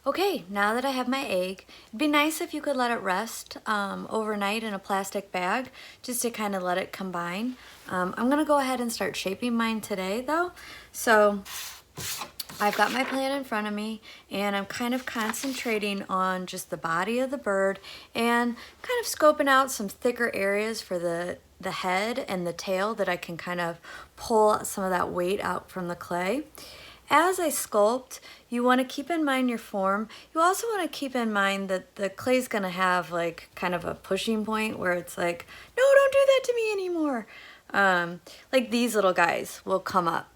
Okay, now that I have my egg, it'd be nice if you could let it rest overnight in a plastic bag just to kind of let it combine. I'm gonna go ahead and start shaping mine today though. So I've got my plan in front of me and I'm kind of concentrating on just the body of the bird and kind of scoping out some thicker areas for the head and the tail that I can kind of pull some of that weight out from the clay. As I sculpt, you want to keep in mind your form. You also want to keep in mind that the clay is going to have like kind of a pushing point where it's like, no, don't do that to me anymore. Like these little guys will come up.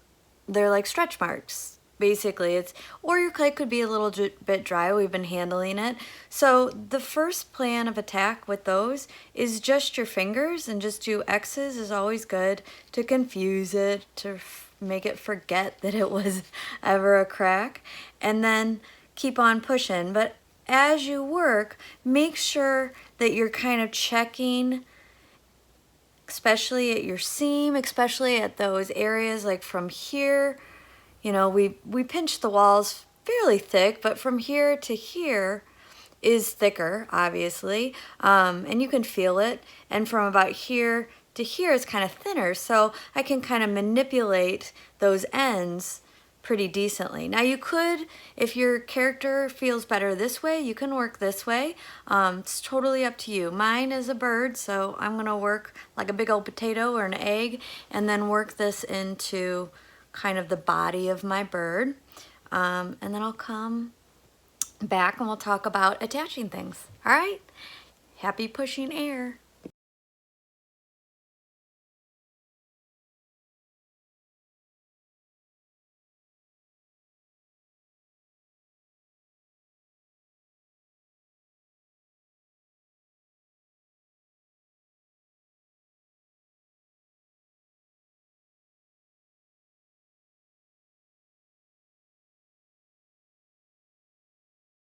They're like stretch marks. Basically, or your clay could be a little bit dry. We've been handling it. So the first plan of attack with those is just your fingers, and just do X's is always good to confuse it, to make it forget that it was ever a crack, and then keep on pushing. But as you work, make sure that you're kind of checking, especially at your seam, especially at those areas like from here. You know, we pinch the walls fairly thick, but from here to here is thicker, obviously, and you can feel it. And from about here to here is kind of thinner, so I can kind of manipulate those ends pretty decently. Now you could, if your character feels better this way, you can work this way. It's totally up to you. Mine is a bird, so I'm gonna work like a big old potato or an egg, and then work this into kind of the body of my bird. And then I'll come back and we'll talk about attaching things. All right? Happy pushing air.